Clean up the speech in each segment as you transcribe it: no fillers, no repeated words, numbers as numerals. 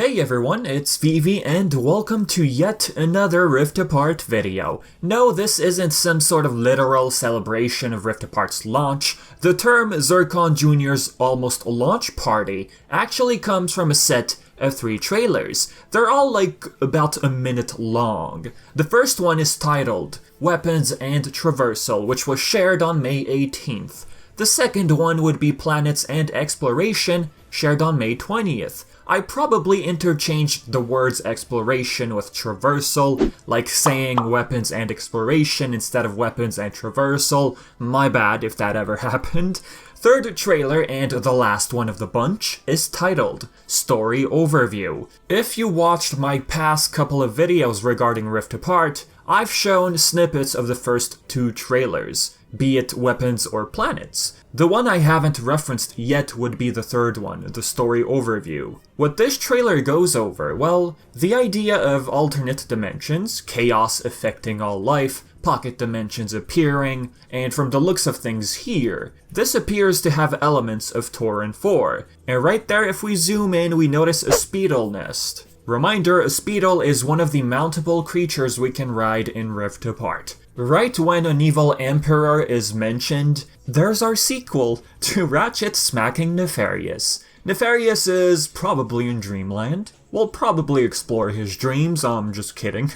Hey everyone, it's Vivi and welcome to yet another Rift Apart video. No, this isn't some sort of literal celebration of Rift Apart's launch. The term Zurkon Jr.'s almost launch party actually comes from a set of 3 trailers. They're all like about a minute long. The first one is titled Weapons and Traversal, which was shared on May 18th. The second one would be Planets and Exploration, shared on May 20th. I probably interchanged the words exploration with traversal, like saying weapons and exploration instead of weapons and traversal. My bad if that ever happened. Third trailer, and the last one of the bunch, is titled Story Overview. If you watched my past couple of videos regarding Rift Apart, I've shown snippets of the first 2 trailers, be it Weapons or Planets. The one I haven't referenced yet would be the third one, the Story Overview. What this trailer goes over, well, the idea of alternate dimensions, chaos affecting all life, pocket dimensions appearing, and from the looks of things here, this appears to have elements of Torrent 4. And right there, if we zoom in, we notice a Speedle nest. Reminder, a Speedle is one of the mountable creatures we can ride in Rift Apart. Right when an evil emperor is mentioned, there's our sequel to Ratchet smacking Nefarious. Nefarious is probably in Dreamland. We'll probably explore his dreams, I'm just kidding.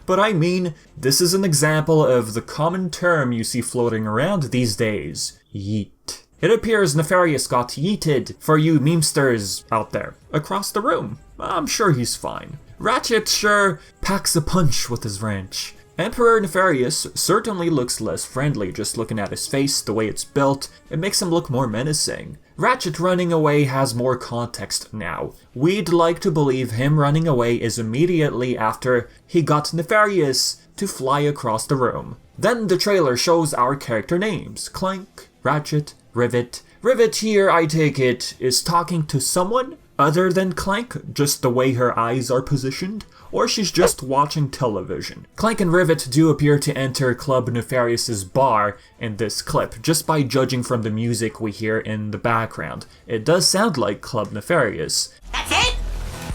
But I mean, this is an example of the common term you see floating around these days, yeet. It appears Nefarious got yeeted for you memesters out there, across the room. I'm sure he's fine. Ratchet sure packs a punch with his wrench. Emperor Nefarious certainly looks less friendly just looking at his face, the way it's built. It makes him look more menacing. Ratchet running away has more context now. We'd like to believe him running away is immediately after he got Nefarious to fly across the room. Then the trailer shows our character names, Clank, Ratchet, Rivet. Rivet here, I take it, is talking to someone other than Clank, just the way her eyes are positioned, or she's just watching television. Clank and Rivet do appear to enter Club Nefarious's bar in this clip, just by judging from the music we hear in the background. It does sound like Club Nefarious. That's it?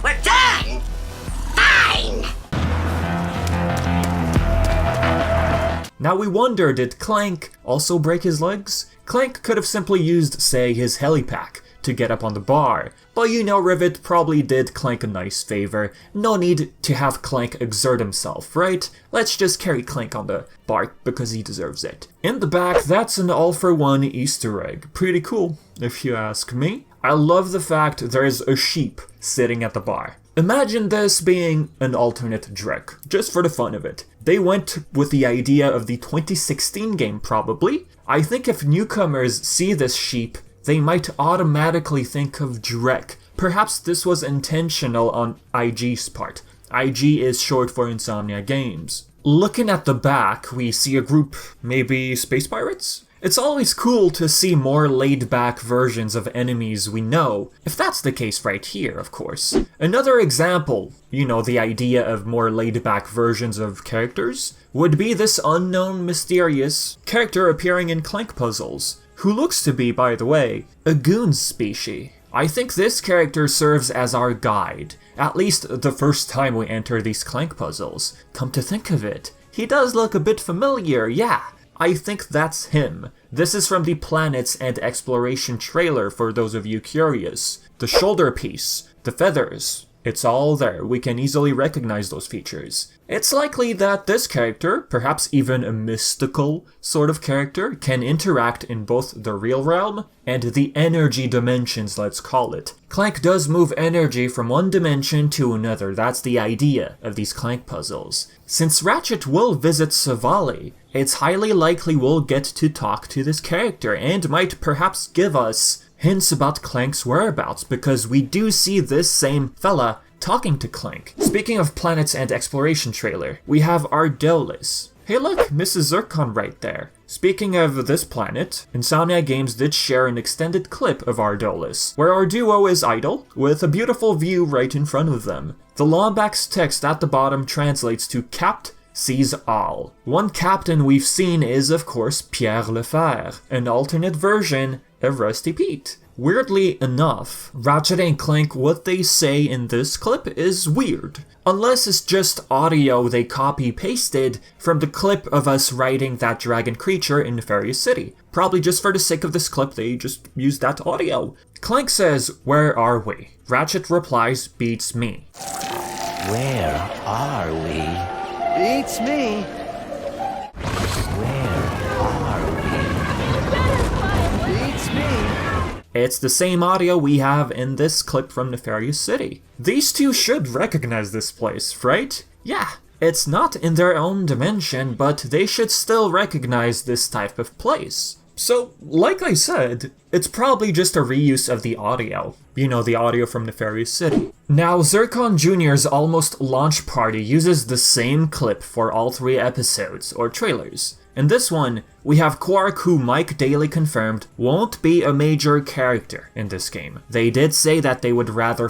We're done! Fine! Now we wonder, did Clank also break his legs? Clank could have simply used, say, his helipack to get up on the bar. But you know, Rivet probably did Clank a nice favor. No need to have Clank exert himself, right? Let's just carry Clank on the bar because he deserves it. In the back, that's an all-for-one Easter egg. Pretty cool, if you ask me. I love the fact there's a sheep sitting at the bar. Imagine this being an alternate Drek, just for the fun of it. They went with the idea of the 2016 game, probably. I think if newcomers see this sheep, they might automatically think of Drek. Perhaps this was intentional on IG's part. IG is short for Insomnia Games. Looking at the back, we see a group, maybe space pirates? It's always cool to see more laid-back versions of enemies we know, if that's the case right here, of course. Another example, you know, the idea of more laid-back versions of characters, would be this unknown, mysterious character appearing in Clank Puzzles, who looks to be, by the way, a goon species. I think this character serves as our guide, at least the first time we enter these Clank Puzzles. Come to think of it, he does look a bit familiar, yeah. I think that's him. This is from the Planets and Exploration trailer for those of you curious. The shoulder piece, the feathers, it's all there. We can easily recognize those features. It's likely that this character, perhaps even a mystical sort of character, can interact in both the real realm and the energy dimensions, let's call it. Clank does move energy from one dimension to another. That's the idea of these Clank Puzzles. Since Ratchet will visit Savali, it's highly likely we'll get to talk to this character and might perhaps give us hints about Clank's whereabouts, because we do see this same fella talking to Clank. Speaking of Planets and Exploration trailer, we have Ardolas. Hey look, Mrs. Zurkon right there. Speaking of this planet, Insomnia Games did share an extended clip of Ardolas, where our duo is idle, with a beautiful view right in front of them. The Lombax text at the bottom translates to Capt sees all. One captain we've seen is, of course, Pierre Lefer, an alternate version of Rusty Pete. Weirdly enough, Ratchet and Clank, what they say in this clip is weird. Unless it's just audio they copy-pasted from the clip of us riding that dragon creature in Nefarious City. Probably just for the sake of this clip, they just used that audio. Clank says, "Where are we?" Ratchet replies, "Beats me." Where are we? Beats me. Where are we? Beats me. It's the same audio we have in this clip from Nefarious City. These two should recognize this place, right? Yeah, it's not in their own dimension, but they should still recognize this type of place. So, like I said, it's probably just a reuse of the audio. You know, the audio from Nefarious City. Now, Zurkon Jr.'s almost launch party uses the same clip for all 3 episodes, or trailers. In this one, we have Quark, who Mike Daly confirmed won't be a major character in this game. They did say that they would rather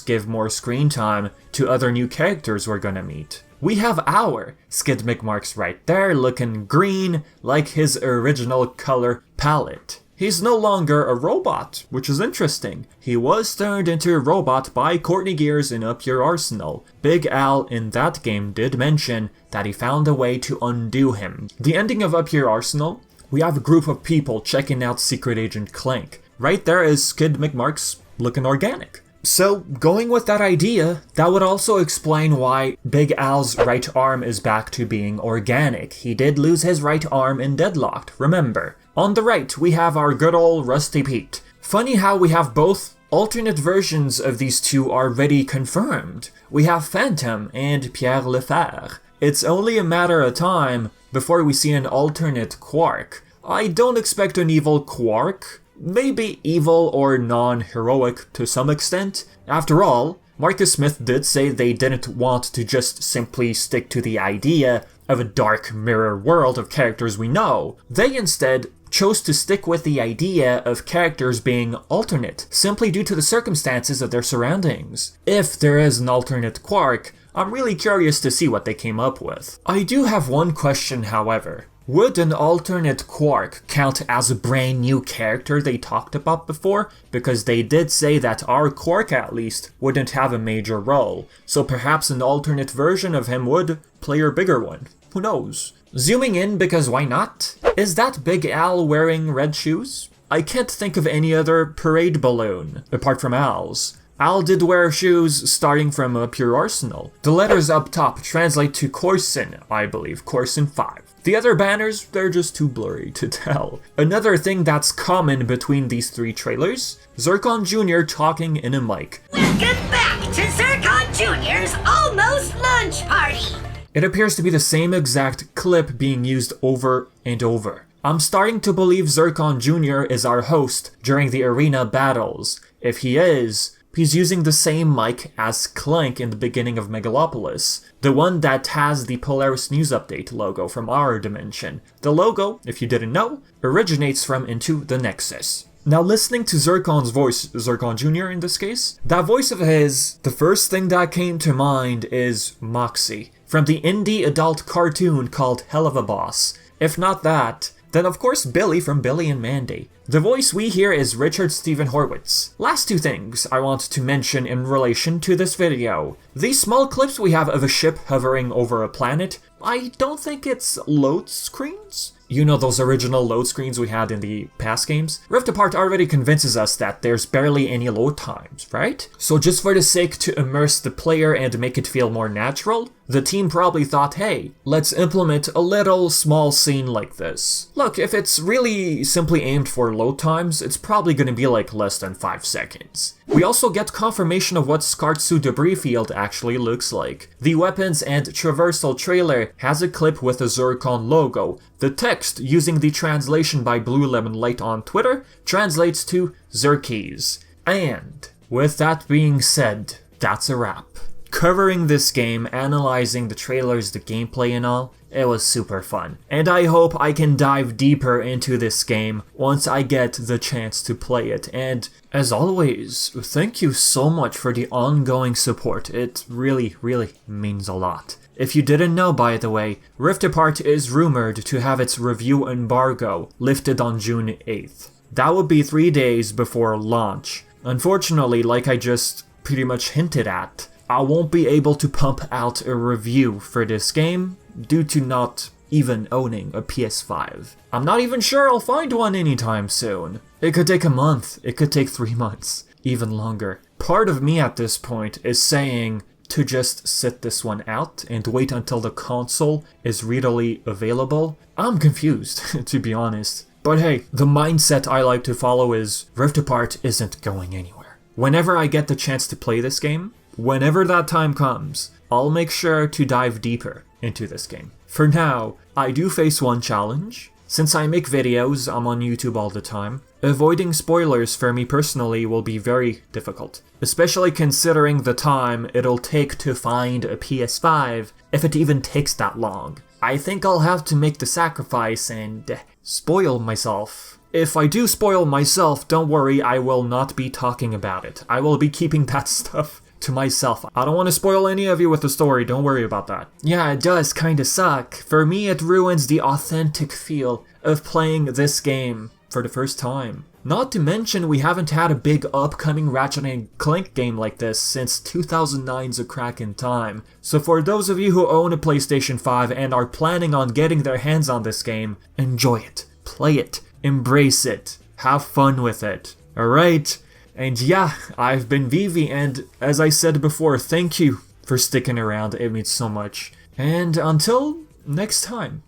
give more screen time to other new characters we're gonna meet. We have our Skid McMarks right there, looking green like his original color palette. He's no longer a robot, which is interesting. He was turned into a robot by Courtney Gears in Up Your Arsenal. Big Al in that game did mention that he found a way to undo him. The ending of Up Your Arsenal, we have a group of people checking out Secret Agent Clank. Right there is Skid McMarks looking organic. So, going with that idea, that would also explain why Big Al's right arm is back to being organic. He did lose his right arm in Deadlocked, remember. On the right, we have our good old Rusty Pete. Funny how we have both alternate versions of these two already confirmed. We have Phantom and Pierre Lefebvre. It's only a matter of time before we see an alternate Quark. I don't expect an evil Quark. Maybe evil or non-heroic to some extent. After all, Marcus Smith did say they didn't want to just simply stick to the idea of a dark mirror world of characters we know. They instead chose to stick with the idea of characters being alternate, simply due to the circumstances of their surroundings. If there is an alternate Quark, I'm really curious to see what they came up with. I do have one question, however. Would an alternate Quark count as a brand new character they talked about before? Because they did say that our Quark, at least, wouldn't have a major role, so perhaps an alternate version of him would play a bigger one. Who knows? Zooming in, because why not? Is that Big Al wearing red shoes? I can't think of any other parade balloon, apart from Al's. Al did wear shoes starting from Up Your Arsenal. The letters up top translate to Corson, I believe, Corson 5. The other banners, they're just too blurry to tell. Another thing that's common between these 3 trailers, Zurkon Jr. talking in a mic. Welcome back to Zurkon Jr.'s Almost Lunch Party! It appears to be the same exact clip being used over and over. I'm starting to believe Zurkon Jr. is our host during the arena battles. If he is, he's using the same mic as Clank in the beginning of Megalopolis, the one that has the Polaris News Update logo from our dimension. The logo, if you didn't know, originates from Into the Nexus. Now listening to Zurkon's voice, Zurkon Jr. in this case, that voice of his, the first thing that came to mind is Moxie, from the indie adult cartoon called Hell of a Boss. If not that, then of course Billy from Billy and Mandy. The voice we hear is Richard Stephen Horwitz. Last 2 things I want to mention in relation to this video. These small clips we have of a ship hovering over a planet, I don't think it's load screens? You know those original load screens we had in the past games? Rift Apart already convinces us that there's barely any load times, right? So just for the sake to immerse the player and make it feel more natural, the team probably thought, hey, let's implement a little small scene like this. Look, if it's really simply aimed for load times, it's probably gonna be like less than 5 seconds. We also get confirmation of what Skartsu debris field actually looks like. The Weapons and Traversal trailer has a clip with a Zurkon logo. The text, using the translation by Blue Lemon Light on Twitter, translates to Zurkies. And with that being said, that's a wrap. Covering this game, analyzing the trailers, the gameplay and all, it was super fun. And I hope I can dive deeper into this game once I get the chance to play it. And as always, thank you so much for the ongoing support. It really, really means a lot. If you didn't know, by the way, Rift Apart is rumored to have its review embargo lifted on June 8th. That would be 3 days before launch. Unfortunately, like I just pretty much hinted at, I won't be able to pump out a review for this game due to not even owning a PS5. I'm not even sure I'll find one anytime soon. It could take a month, it could take 3 months, even longer. Part of me at this point is saying to just sit this one out and wait until the console is readily available. I'm confused, to be honest. But hey, the mindset I like to follow is Rift Apart isn't going anywhere. Whenever I get the chance to play this game, whenever that time comes, I'll make sure to dive deeper into this game. For now, I do face one challenge. Since I make videos, I'm on YouTube all the time, avoiding spoilers for me personally will be very difficult, especially considering the time it'll take to find a PS5, if it even takes that long. I think I'll have to make the sacrifice and spoil myself. If I do spoil myself, don't worry, I will not be talking about it. I will be keeping that stuff to myself. I don't want to spoil any of you with the story, don't worry about that. Yeah, it does kinda suck. For me, it ruins the authentic feel of playing this game for the first time. Not to mention, we haven't had a big upcoming Ratchet Clank game like this since 2009's A Crack in Time. So for those of you who own a PlayStation 5 and are planning on getting their hands on this game, enjoy it, play it, embrace it, have fun with it. Alright? And yeah, I've been Vivi, and as I said before, thank you for sticking around, it means so much. And until next time.